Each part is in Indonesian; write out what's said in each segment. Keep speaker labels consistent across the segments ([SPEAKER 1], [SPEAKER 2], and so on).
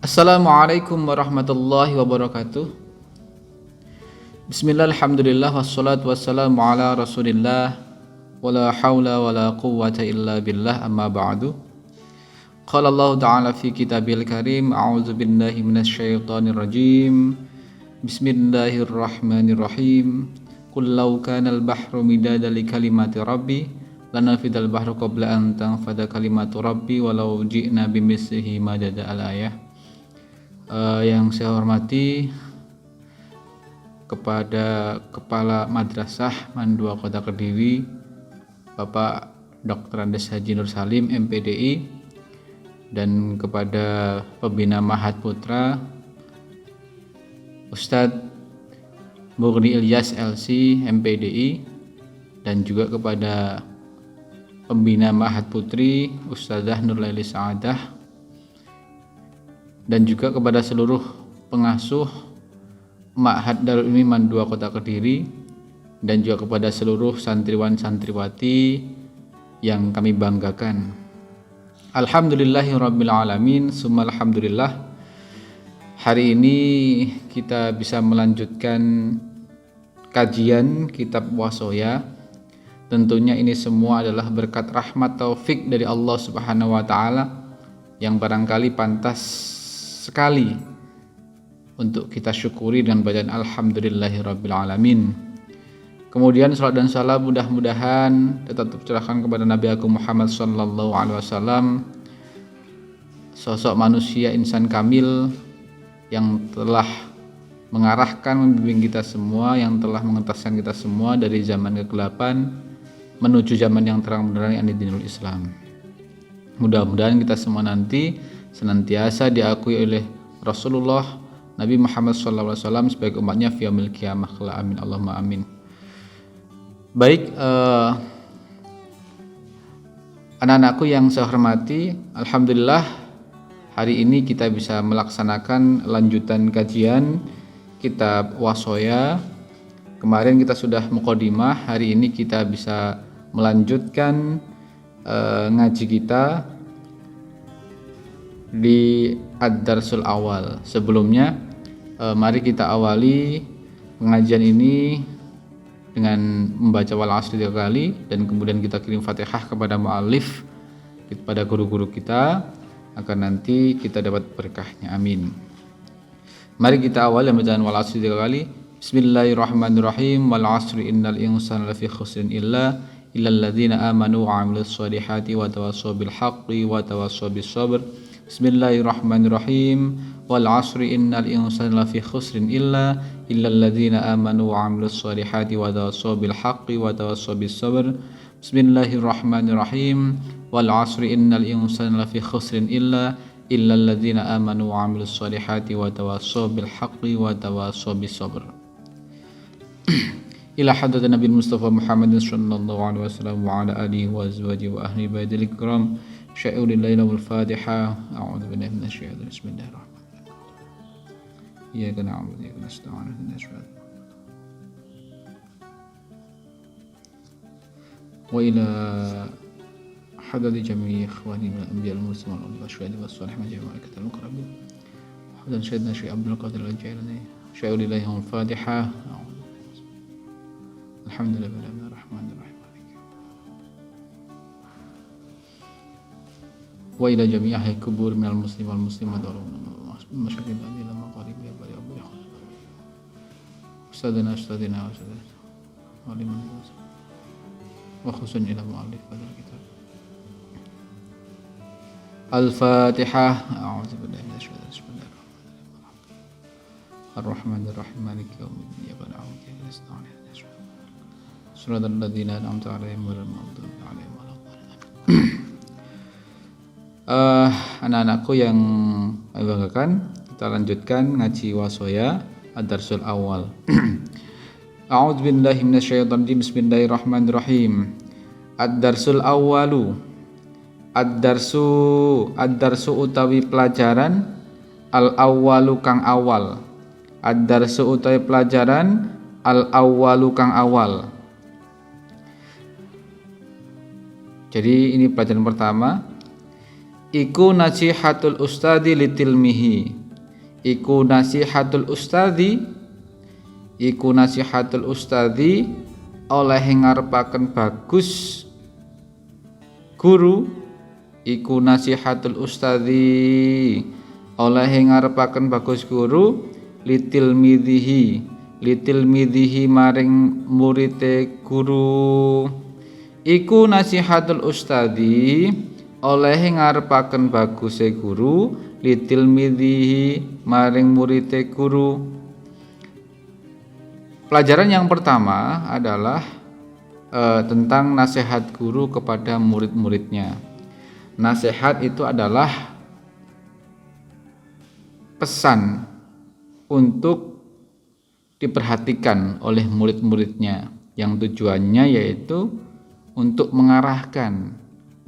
[SPEAKER 1] Assalamualaikum warahmatullahi wabarakatuh. Bismillah, alhamdulillah, wassalatu wassalamu ala rasulillah, wala hawla wala quwwata illa billah, amma ba'du. Qala Allah ta'ala fi kitabil karim, a'udzu billahi minasyaitonir rajim. Bismillahirrahmanirrahim. Qul law kana al-bahru midada li kalimati rabbi lanafidal bahru qabla an tanfada kalimatu rabbi walau ji'na bimithlihi madada. Al-ayah. Yang saya hormati kepada Kepala Madrasah Mandua Kota Kediri, Bapak Dr. Andes Haji Nur Salim MPDI, dan kepada Pembina Mahat Putra Ustadz Murni Ilyas LC MPDI, dan juga kepada Pembina Mahat Putri Ustadzah Nurlaili Sa'adah, dan juga kepada seluruh pengasuh Ma'had Darul Ilmi Mandua Kota Kediri, dan juga kepada seluruh santriwan santriwati yang kami banggakan. Alhamdulillahirabbil alamin, summa alhamdulillah. Hari ini kita bisa melanjutkan kajian kitab Wasoya. Tentunya ini semua adalah berkat rahmat taufik dari Allah Subhanahu wa taala yang barangkali pantas sekali untuk kita syukuri dengan bacaan alhamdulillahirabbil alamin. Kemudian salat dan salam mudah-mudahan tetap tercurahkan kepada Nabi Agung Muhammad sallallahu alaihi wasallam, sosok manusia insan kamil yang telah mengarahkan, membimbing kita semua, yang telah mengentaskan kita semua dari zaman kegelapan menuju zaman yang terang benderang, yakni dinul Islam. Mudah-mudahan kita semua nanti senantiasa diakui oleh Rasulullah Nabi Muhammad SAW sebagai umatnya fi yaumil qiyamah. Amin, Allahumma amin. Baik, anak-anakku yang saya hormati, alhamdulillah hari ini kita bisa melaksanakan lanjutan kajian kitab Wasoya. Kemarin kita sudah mukadimah, hari ini kita bisa melanjutkan ngaji kita di Ad-Darsul Awal. Sebelumnya mari kita awali pengajian ini dengan membaca wal asri 3 kali, dan kemudian kita kirim Fatihah kepada muallif, kepada guru-guru kita, agar nanti kita dapat berkahnya. Amin. Mari kita awali bacaan wal asri 3 kali. Bismillahirrahmanirrahim. Wal asri innal insana lafi khusrin illal ladzina amanu wa 'amilus solihati wa tawassaw bil haqqi wa tawassaw bis sabr. Bismillahirrahmanirrahim. Wal 'asri innal insana lafi khusrin illal ladzina amanu wa 'amilus solihati wa tawassaw bil haqqi wa tawassaw bis sabr. Bismillahirrahmanirrahim. Wal 'asri innal insana lafi khusrin illal ladzina amanu wa 'amilus solihati wa tawassaw bil haqqi wa tawassaw bis sabr. Ila hadratin Nabi Mustafa Muhammadin sallallahu alaihi wasallam wa ala alihi wa azwajihi wa ahli baitihi kiram. Syai'ul laila wal Fatihah. A'udzu billahi minasyaitonir rajim. Bismillahirrahmanirrahim. Iyyaka na'budu wa iyyaka nasta'in. Ihdinas siratal wa ila hadrati jami'i ikhwani min anbiya'il mursalin wal bashari was salihin wa malaikatil muqarrabin. Hadan sayyidina Syekh Abdul Qadir Al-Jailani. Syai'ul laila wal Fatihah. Alhamdulillahirrahmanirrahim. Wa ila jami'i ahli kubur minal muslimin wal muslimat wal masyarakat ila maqarib ya bari abu ya ustadina wa liman wa khusun ila mu'allif hadal kitab. Al-Fatihah. A'udzu billahi minasy syaitonir rajim. Ar-Rahmanir Rahim. Maliki yaumiddin. Iyyaka na'budu wa iyyaka nasta'in. Shiratal ladzina an'amta 'alaihim ghairil maghdubi 'alaihim waladdallin. Anak-anakku yang kami banggakan, kita lanjutkan ngaji Wasoya Ad-Darsul Awal. A'udzu billahi minasyaitonir rajim. Bismillahirrahmanirrahim. Ad-Darsul Awalu. Ad-Darsu utawi pelajaran, al-awwalu kang awal. Ad-Darsu utawi pelajaran, al-awwalu kang awal. Jadi ini pelajaran pertama. iku nasihatul ustadi litilmihi. Iku nasihatul ustadi oleh ngarepaken bagus guru. Iku nasihatul ustadi oleh ngarepaken bagus guru litilmidhihi maring murite guru. Iku nasihatul ustadi oleh ngarepaken baguse guru litilmidhihi maring murite guru. Pelajaran yang pertama adalah tentang nasihat guru kepada murid-muridnya. Nasihat itu adalah pesan untuk diperhatikan oleh murid-muridnya, yang tujuannya yaitu untuk mengarahkan,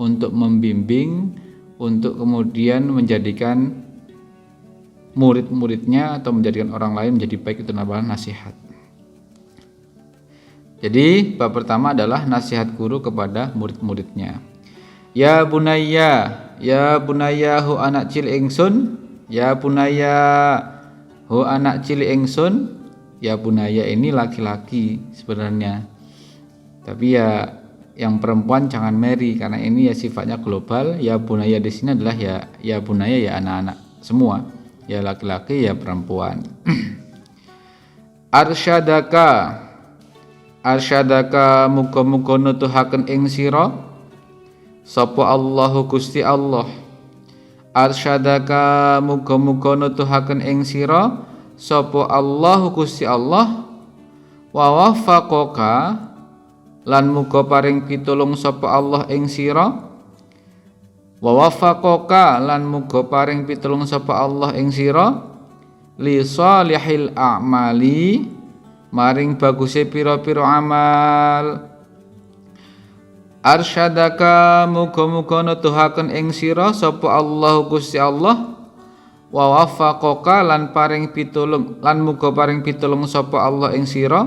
[SPEAKER 1] untuk membimbing, untuk kemudian menjadikan murid-muridnya atau menjadikan orang lain menjadi baik. Itu namanya nasihat. Jadi bab pertama adalah nasihat guru kepada murid-muridnya. Ya bunayya hu anak cilik ingsun. Ya bunayya hu anak cilik ingsun. Ya bunayya ini laki-laki sebenarnya, tapi ya yang perempuan jangan marry karena ini ya sifatnya global. Ya bunayya di sini adalah ya bunayya ya anak-anak semua, ya laki-laki ya perempuan. Arsyadaka muga-muga nutuhaken ing sira sapa Allahu Gusti Allah. Arsyadaka muga-muga nutuhaken ing sira sapa Allahu Gusti Allah. Wa waffaqaka lan muga paring pitulung sapa Allah ing sira. Wa waffaqaka lan muga paring pitulung sapa Allah ing sira li shalihil a'mali maring baguse pira-pira amal. Arsyadaka muga-muga nutuhaken ing sira sapa Allah Gusti Allah. Wa waffaqaka lan paring pitulung lan muga paring pitulung sapa Allah ing sira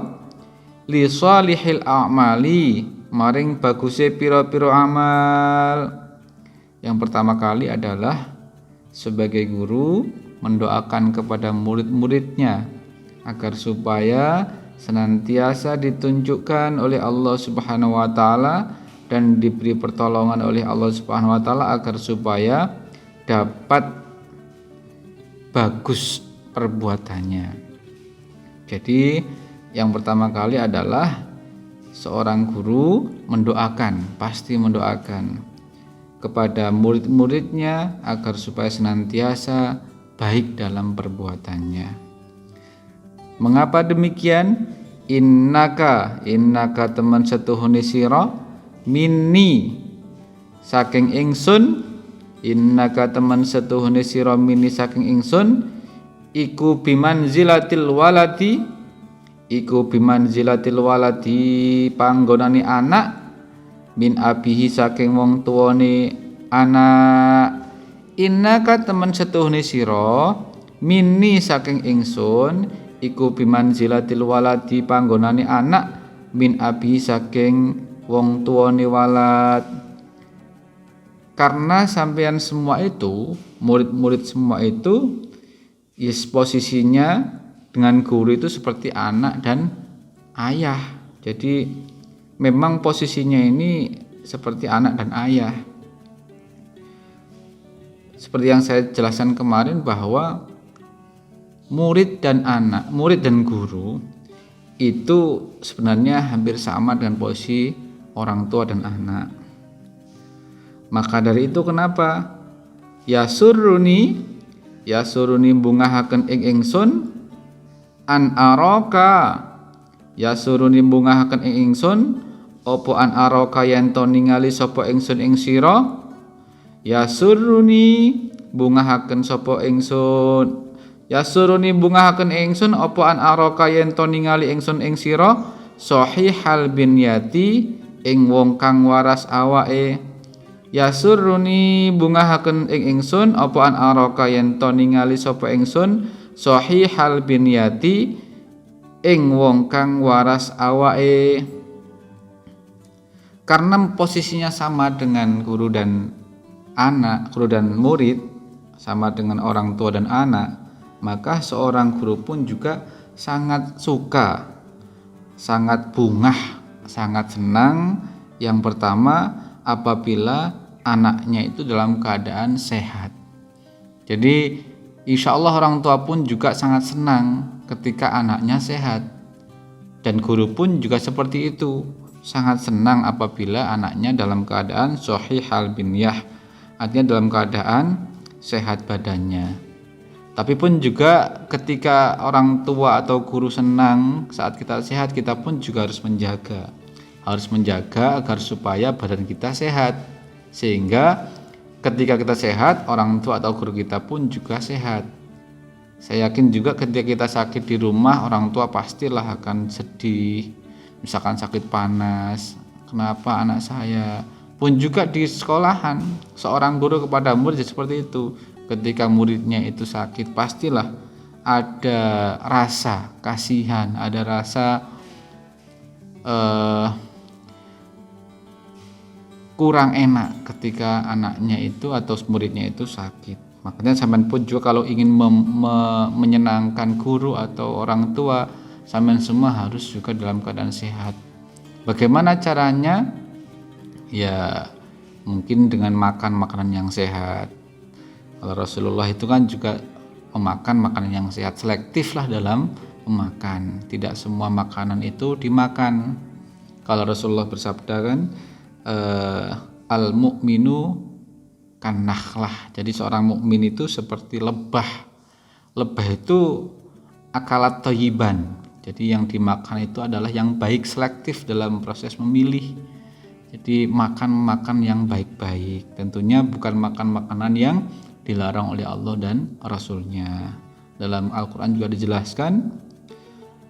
[SPEAKER 1] li shalihil a'mali maring baguse pira-pira amal. Yang pertama kali adalah sebagai guru mendoakan kepada murid-muridnya agar supaya senantiasa ditunjukkan oleh Allah Subhanahu wa taala dan diberi pertolongan oleh Allah Subhanahu wa taala agar supaya dapat bagus perbuatannya. Jadi yang pertama kali adalah seorang guru mendoakan, pasti mendoakan kepada murid-muridnya agar supaya senantiasa baik dalam perbuatannya. Mengapa demikian? Innaka teman setuhune sira minni saking ingsun. Innaka teman setuhune sira minni saking ingsun iku bimanzilatil waladi panggonane anak min abihi saking wong tuwane anak. Innaka teman setuhune sira minni saking ingsun iku bimanzilatil waladi panggonane anak min abihi saking wong tuwane walad. Karena sampean semua itu, murid-murid semua itu, posisinya dengan guru itu seperti anak dan ayah. Jadi memang posisinya ini seperti anak dan ayah. Seperti yang saya jelaskan kemarin bahwa murid dan guru itu sebenarnya hampir sama dengan posisi orang tua dan anak. Maka dari itu kenapa yasuruni bungahaken ing ingsun an araka. Yasuruni bungahaken ing ingsun opo an araka yen to ningali sapa ingsun ing sira. Yasuruni bungahaken sapa ingsun. Yasuruni bungahaken ingsun opo an araka yen to ningali ingsun ing sira sahihal binyati ing wong kang waras awake. Yasuruni bungahaken ing ingsun apa an araka yen to ningali sapa ingsun sahihal binyati ing wong kang waras awake. Karena posisinya sama dengan guru dan anak, guru dan murid sama dengan orang tua dan anak, maka seorang guru pun juga sangat suka, sangat bungah, sangat senang. Yang pertama, apabila anaknya itu dalam keadaan sehat. Jadi insya Allah orang tua pun juga sangat senang ketika anaknya sehat. Dan guru pun juga seperti itu, sangat senang apabila anaknya dalam keadaan shahihal binyah, artinya dalam keadaan sehat badannya. Tapi pun juga ketika orang tua atau guru senang saat kita sehat, kita pun juga harus menjaga agar supaya badan kita sehat, sehingga ketika kita sehat, orang tua atau guru kita pun juga sehat. Saya yakin juga ketika kita sakit di rumah, orang tua pastilah akan sedih. Misalkan sakit panas, kenapa anak saya? Pun juga di sekolahan, seorang guru kepada murid seperti itu. Ketika muridnya itu sakit, pastilah ada rasa kasihan, ada rasa kurang enak ketika anaknya itu atau muridnya itu sakit. Makanya sampean pun juga kalau ingin menyenangkan guru atau orang tua, sampean semua harus juga dalam keadaan sehat. Bagaimana caranya? Ya mungkin dengan makan makanan yang sehat. Kalau Rasulullah itu kan juga memakan makanan yang sehat, selektif lah dalam memakan. Tidak semua makanan itu dimakan. Kalau Rasulullah bersabda kan, al-mu'minu kan nakhlah. Jadi seorang mukmin itu seperti lebah. Lebah itu akalat thayyiban. Jadi yang dimakan itu adalah yang baik, selektif dalam proses memilih. Jadi makan yang baik-baik. Tentunya bukan makan makanan yang dilarang oleh Allah dan Rasulnya. Dalam Al-Quran juga dijelaskan,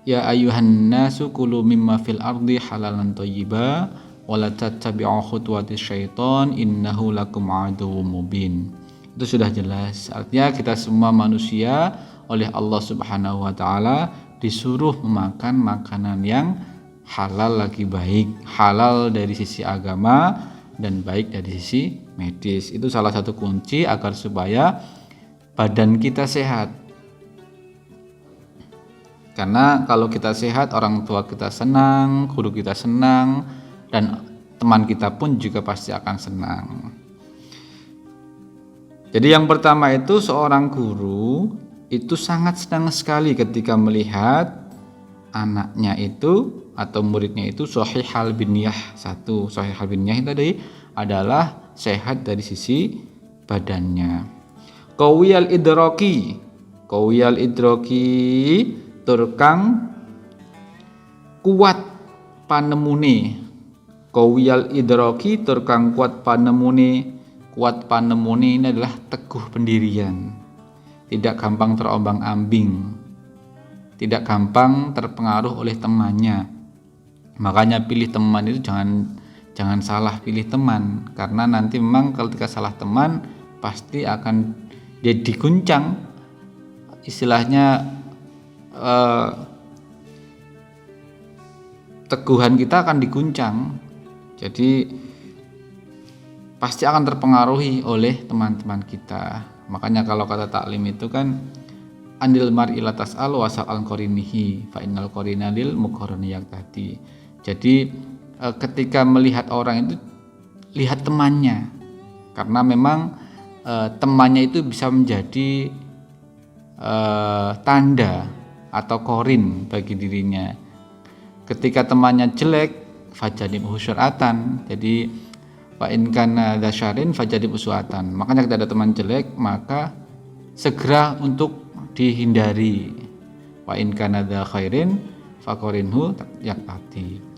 [SPEAKER 1] ya ayuhan nasu kulu mimma fil ardi halalan thayyiba wala tattabi'u khutuwatis syaiton innahu lakum aduwwum mubin. Itu sudah jelas. Artinya kita semua manusia oleh Allah Subhanahu wa taala disuruh memakan makanan yang halal lagi baik, halal dari sisi agama dan baik dari sisi medis. Itu salah satu kunci agar supaya badan kita sehat. Karena kalau kita sehat, orang tua kita senang, guru kita senang, dan teman kita pun juga pasti akan senang. Jadi yang pertama itu, seorang guru itu sangat senang sekali ketika melihat anaknya itu atau muridnya itu shahihal binyah. Satu, shahihal binyah itu tadi adalah sehat dari sisi badannya. Qawiyal idraki turkang kuat panemune. Qawiyal idraki turkang kuat panemune. Kuat panemune ini adalah teguh pendirian, tidak gampang terombang-ambing, tidak gampang terpengaruh oleh temannya. Makanya pilih teman itu jangan salah pilih teman, karena nanti memang ketika salah teman pasti akan dia diguncang, istilahnya teguhan kita akan diguncang. Jadi pasti akan terpengaruhi oleh teman-teman kita. Makanya kalau kata taklim itu kan, andil mar'i la tas'al wa sa'al qarinihi fa innal qarina lil muqarrani yaqtadi. Jadi ketika melihat orang itu, lihat temannya, karena memang temannya itu bisa menjadi tanda atau korin bagi dirinya. Ketika temannya jelek, fajanibhu syur'atan. Jadi fa in kana dzasyarin fajanibhu su'atan. Makanya ketika ada teman jelek, maka segera untuk dihindari. Wa in kana dza khairin faqarinhu yaqtati.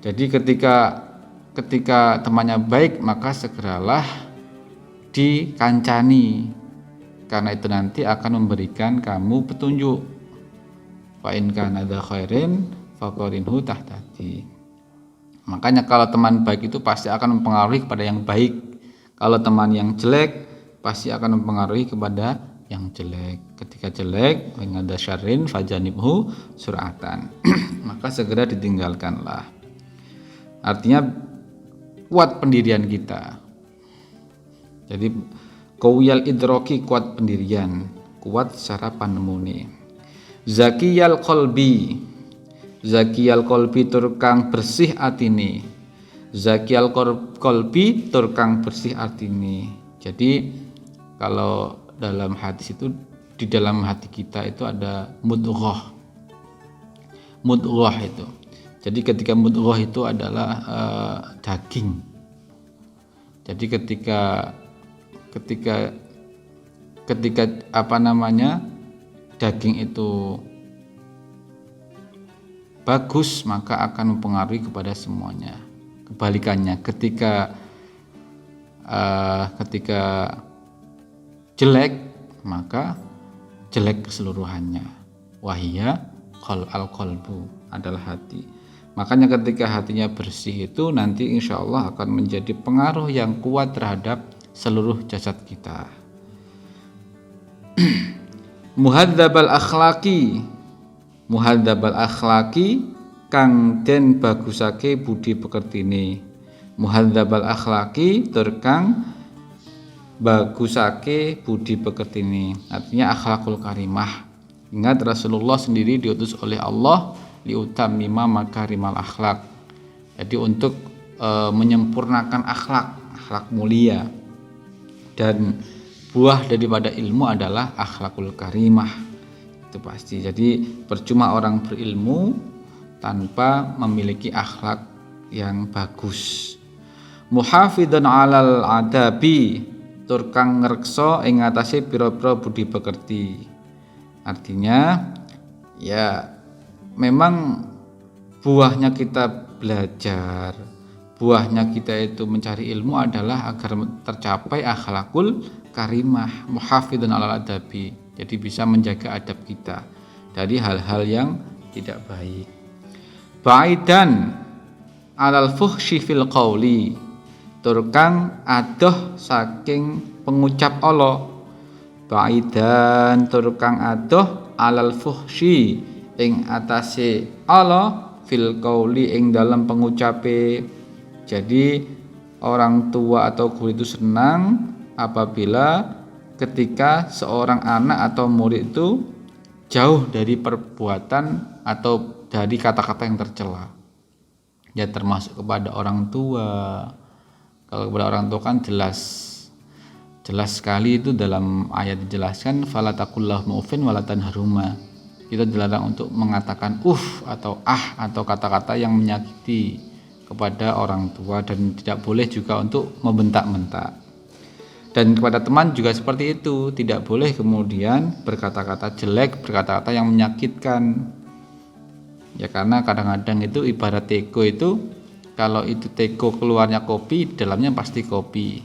[SPEAKER 1] Jadi ketika temannya baik, maka segeralah dikancani, karena itu nanti akan memberikan kamu petunjuk. Fa in kana dza khairin faqarinhu tahtati. Makanya kalau teman baik itu pasti akan mempengaruhi kepada yang baik. Kalau teman yang jelek pasti akan mempengaruhi kepada yang jelek. Ketika jelek, ada syarrin fajanibhu sur'atan. Maka segera ditinggalkanlah. Artinya kuat pendirian kita. Jadi qawiyal idroki, kuat pendirian, kuat secara panemune. Zakiyal qalbi, zakiyal qalbi tur kang bersih atine. Zakiyal qalbi tur kang bersih atine. Jadi kalau dalam hadis itu, di dalam hati kita itu ada mudghah. Mudghah itu. Jadi ketika mudghah itu adalah daging. Jadi ketika daging itu bagus, maka akan mempengaruhi kepada semuanya. Kebalikannya, ketika jelek, maka jelek keseluruhannya. Wahia al-qalbu, adalah hati. Makanya ketika hatinya bersih itu nanti insya Allah akan menjadi pengaruh yang kuat terhadap seluruh jasad kita. Muhadzabal akhlaqi, muhadzabal akhlaqi kang den bagusake budi pekertine. Muhadzabal akhlaqi tur kang bagusake budi pekertine, artinya akhlakul karimah. Ingat Rasulullah sendiri diutus oleh Allah liutammima makarimal akhlak. Jadi untuk menyempurnakan akhlak mulia, dan buah daripada ilmu adalah akhlakul karimah. Itu pasti. Jadi percuma orang berilmu tanpa memiliki akhlak yang bagus. Muhafidun alal adabi, tur kang ngreksa ing atase pira-pira budi pekerti. Artinya ya memang buahnya kita belajar, buahnya kita itu mencari ilmu adalah agar tercapai akhlakul karimah, muhafidun alal adabi. Jadi bisa menjaga adab kita dari hal-hal yang tidak baik. Baidan alal fuhsyi fil qauli, tur kang adoh saking pengucap Allah. Baidan tur kang adoh alal fuhsyi ing atase Allah fil qauli ing dalam pengucape. Jadi orang tua atau guru itu senang apabila ketika seorang anak atau murid itu jauh dari perbuatan atau dari kata-kata yang tercela. Ya termasuk kepada orang tua. Kalau kepada orang tua kan jelas sekali itu dalam ayat dijelaskan fala taqullahu mu'fin wala tanharuma. Kita dilarang untuk mengatakan atau atau kata-kata yang menyakiti kepada orang tua, dan tidak boleh juga untuk membentak-bentak. Dan kepada teman juga seperti itu, tidak boleh kemudian berkata-kata jelek, berkata-kata yang menyakitkan. Ya karena kadang-kadang itu ibarat teko itu, kalau itu teko keluarnya kopi, dalamnya pasti kopi.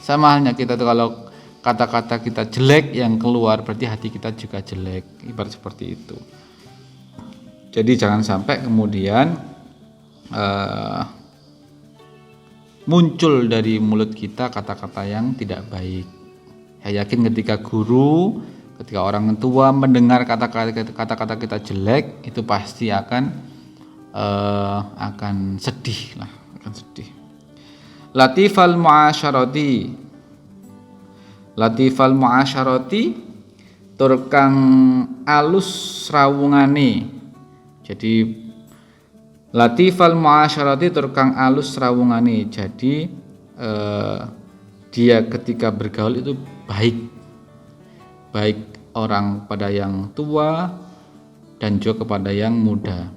[SPEAKER 1] Sama halnya kita tuh, kalau kata-kata kita jelek yang keluar berarti hati kita juga jelek, ibarat seperti itu. Jadi jangan sampai kemudian muncul dari mulut kita kata-kata yang tidak baik. Saya yakin ketika orang tua mendengar kata-kata kita jelek, itu pasti akan sedih lah, akan sedih. Latifal muasyarati tur kang alus rawungane. Jadi latifal muasyarati tur kang alus rawungane. Jadi dia ketika bergaul itu baik orang pada yang tua dan juga kepada yang muda.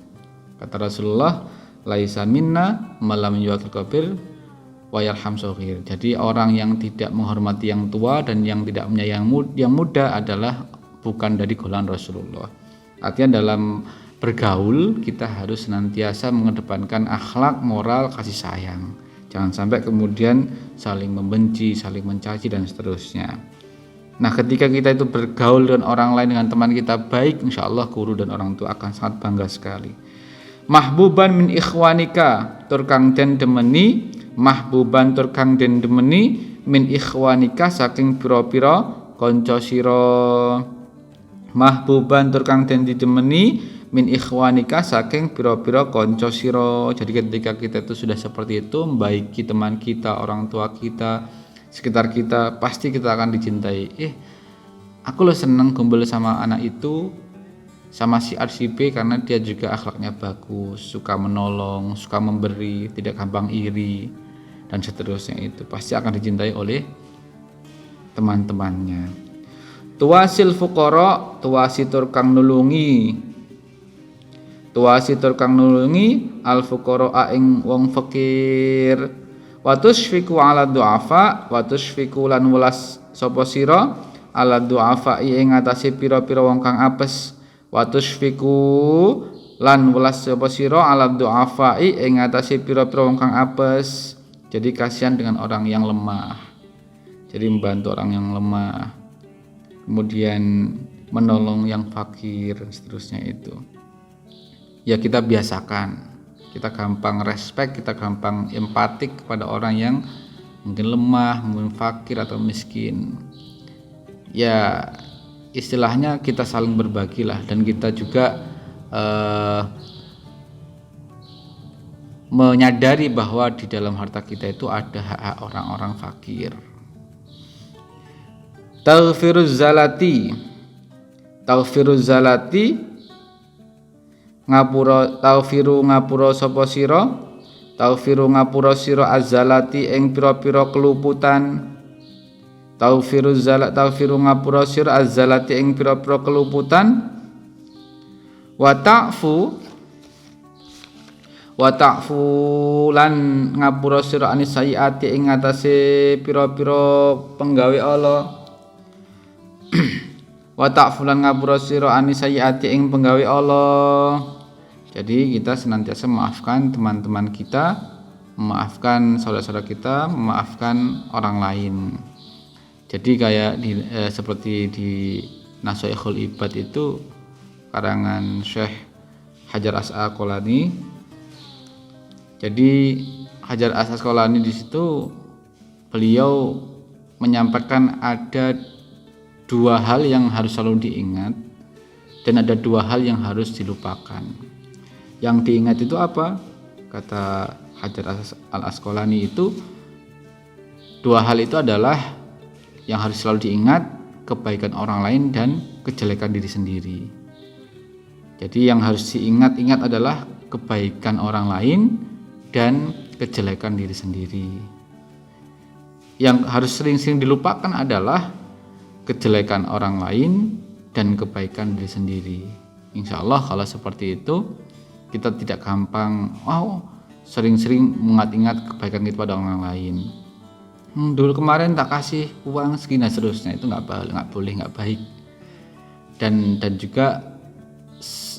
[SPEAKER 1] Kata Rasulullah, laisa minna malam yuwaqil kabir wa yarham shaghir. Jadi orang yang tidak menghormati yang tua dan yang tidak menyayangi yang muda adalah bukan dari golongan Rasulullah. Artinya dalam bergaul kita harus senantiasa mengedepankan akhlak, moral, kasih sayang. Jangan sampai kemudian saling membenci, saling mencaci dan seterusnya. Nah, ketika kita itu bergaul dengan orang lain, dengan teman kita baik, insya Allah guru dan orang tua akan sangat bangga sekali. Mahbuban min ikhwanika tur kang den demeni, mahbuban tur kang den demeni min ikhwanika saking pira-pira kanca sira. Mahbuban tur kang den didemeni min ikhwanika saking pira-pira kanca sira. Jadi ketika kita itu sudah seperti itu, membaiki teman kita, orang tua kita, sekitar kita, pasti kita akan dicintai. Aku lo seneng kumpul sama anak itu, sama si RCP, karena dia juga akhlaknya bagus, suka menolong, suka memberi, tidak gampang iri, dan seterusnya. Itu pasti akan dicintai oleh teman-temannya. Tuwasil fuqara, tuwasitur kang nulungi, tuwasitur kang nulungi al fuqara ing wong fakir, wa tusyfiqu ala du'afa, wa tusyfiqu lan welas sapa sira ala du'afa ing atase pira-pira wong kang apes, wa tusyfiqu lan welas sapa sira ala du'afa ing atase pira-pira wong kang apes. Jadi kasihan dengan orang yang lemah, jadi membantu orang yang lemah, kemudian menolong yang fakir, seterusnya. Itu ya kita biasakan, kita gampang respect, kita gampang empatik kepada orang yang mungkin lemah, mungkin fakir atau miskin. Ya istilahnya kita saling berbagi lah, dan kita juga menyadari bahwa di dalam harta kita itu ada hak orang-orang fakir. Taghfiruz zalati, taghfiruz zalati ngapura, taghfiru ngapura sapa sira, taghfiru ngapura sira azzalati ing pira-pira keluputan, taghfiruz zalat, taghfiru ngapura sira azzalati ing pira-pira keluputan, wa ta'fu lan ngapura sira anis sayiati ing atase pira-pira penggawe Allah. Wa ta'fu lan ngapura sira anis sayiati ing penggawe Allah. Jadi kita senantiasa memaafkan teman-teman kita, memaafkan saudara-saudara kita, memaafkan orang lain. Jadi kayak seperti di Nashaikhul Ibad itu karangan Syekh Hajar Asqalani. Jadi Hajar Asqalani di situ beliau menyampaikan ada dua hal yang harus selalu diingat, dan ada dua hal yang harus dilupakan. Yang diingat itu apa? Kata Hajar Al-Asqalani itu, dua hal itu adalah yang harus selalu diingat, kebaikan orang lain dan kejelekan diri sendiri. Jadi yang harus diingat-ingat adalah kebaikan orang lain dan kejelekan diri sendiri. Yang harus sering-sering dilupakan adalah kejelekan orang lain dan kebaikan diri sendiri. Insya Allah kalau seperti itu, kita tidak gampang sering-sering mengingat-ingat kebaikan kita pada orang lain. Dulu kemarin tak kasih uang segini, seterusnya, itu nggak boleh, nggak baik. Dan juga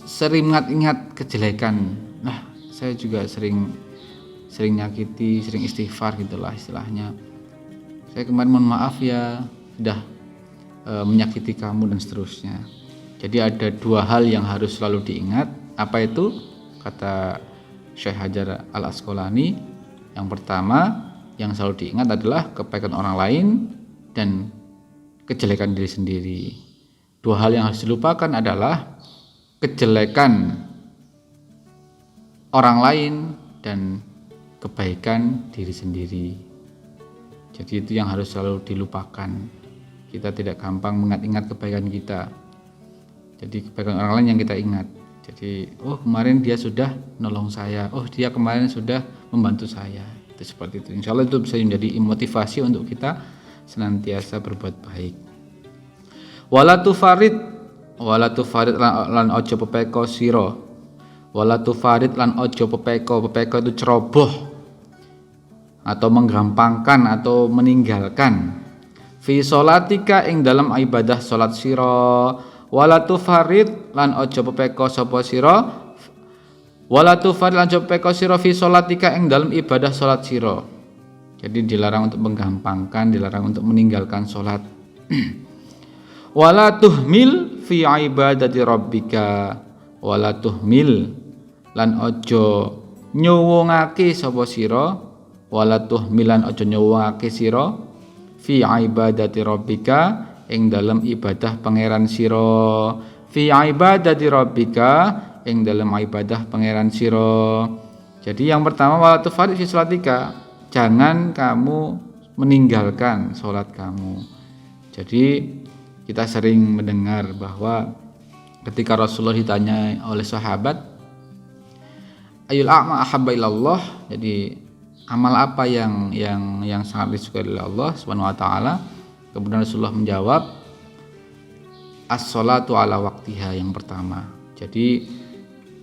[SPEAKER 1] sering mengingat-ingat kejelekan. Nah, saya juga sering nyakiti, sering istighfar gitulah istilahnya. Saya kemarin mohon maaf ya, sudah menyakiti kamu dan seterusnya. Jadi ada dua hal yang harus selalu diingat. Apa itu? Kata Syekh Hajar Al-Asqalani, yang pertama yang selalu diingat adalah kebaikan orang lain dan kejelekan diri sendiri. Dua hal yang harus dilupakan adalah kejelekan orang lain dan kebaikan diri sendiri. Jadi itu yang harus selalu dilupakan. Kita tidak gampang mengingat-ingat kebaikan kita. Jadi kebaikan orang lain yang kita ingat. Jadi kemarin dia sudah nolong saya, dia kemarin sudah membantu saya. Itu seperti itu. Insya Allah itu bisa menjadi motivasi untuk kita senantiasa berbuat baik. Wala tufarid lan ojo pepeko sira. Wala tufarid lan ojo pepeko itu ceroboh atau menggampangkan atau meninggalkan. Fi sholatika ing dalam ibadah salat sira. Wala tufarid lan ojo pepeko sapa sira. Wala tufarid lan ojo pepeko sira fi sholatika ing dalam ibadah salat sira. Jadi dilarang untuk menggampangkan, dilarang untuk meninggalkan salat. Wala tuhmil fi ibadati rabbika. Wala tuhmil lan ojo nyuwungake sapa sira. Wala tuhmil lan ojo nyuwungake sira fi ibadati rabbika ing dalam ibadah pangeran sira. Fi ibadati rabbika ing dalam ibadah pangeran sira. Jadi yang pertama wala tufarid fi sholatika, jangan kamu meninggalkan sholat kamu. Jadi kita sering mendengar bahwa ketika Rasulullah ditanya oleh sahabat, ayul a'ma ahabba ilallah, jadi amal apa yang sangat disukai oleh Allah Subhanahu wa taala? Kemudian Rasulullah menjawab, as-sholatu ala waktiha, yang pertama. Jadi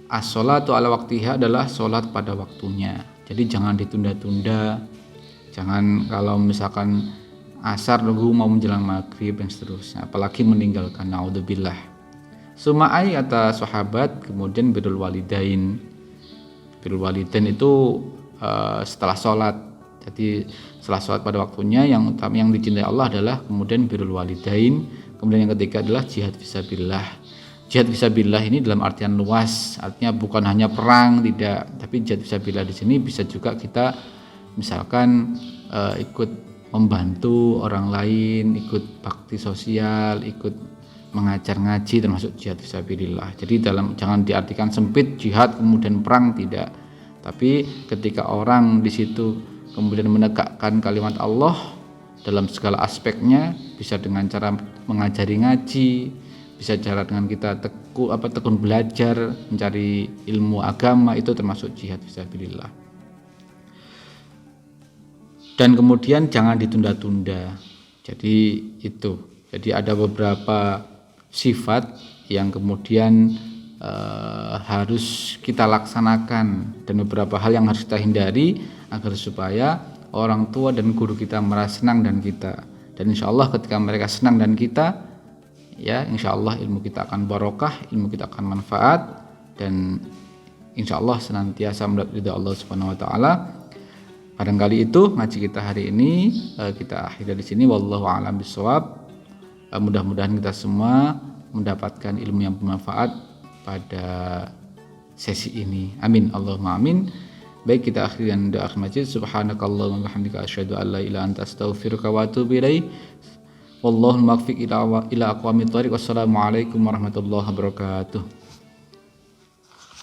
[SPEAKER 1] as-sholatu ala waktiha adalah sholat pada waktunya. Jadi jangan ditunda-tunda. Jangan kalau misalkan asar nunggu mau menjelang maghrib dan seterusnya, apalagi meninggalkan, naudzubillah. Sumai kata sahabat, kemudian birrul walidain. Birrul walidain itu setelah sholat. Jadi setelah sholat pada waktunya, yang utama yang dicintai Allah adalah kemudian birrul walidain. Kemudian yang ketiga adalah jihad fisabilillah. Jihad fisabilillah ini dalam artian luas, artinya bukan hanya perang, tidak, tapi jihad fisabilillah di sini bisa juga kita misalkan ikut membantu orang lain, ikut bakti sosial, ikut mengajar ngaji, termasuk jihad fisabilillah. Jadi jangan diartikan sempit jihad kemudian perang, tidak. Tapi ketika orang di situ kemudian menegakkan kalimat Allah dalam segala aspeknya, bisa dengan cara mengajari ngaji, bisa cara dengan kita tekun belajar, mencari ilmu agama, itu termasuk jihad fisabilillah. Dan kemudian jangan ditunda-tunda. Jadi itu. Jadi ada beberapa sifat yang kemudian harus kita laksanakan, dan beberapa hal yang harus kita hindari agar supaya orang tua dan guru kita merasa senang dan kita. Dan insya Allah ketika mereka senang dan kita, ya insya Allah ilmu kita akan barokah, ilmu kita akan manfaat, dan insya Allah senantiasa mendapat ridha Allah Subhanahu Wa Taala. Barangkali itu ngaji kita hari ini, kita akhiri di sini. Wallahu a'lam bishawab. Mudah-mudahan kita semua mendapatkan ilmu yang bermanfaat pada sesi ini. Amin. Allahumma amin. Baik, kita akhiri dengan doa akhir majlis. Subhanakallahumma wa bihamdika asyhadu an la ilaha illa anta astaghfiruka wa atubu ilaik. Wallahu muwaffiq ila aqwamit thoriq. Wassalamualaikum warahmatullahi wabarakatuh.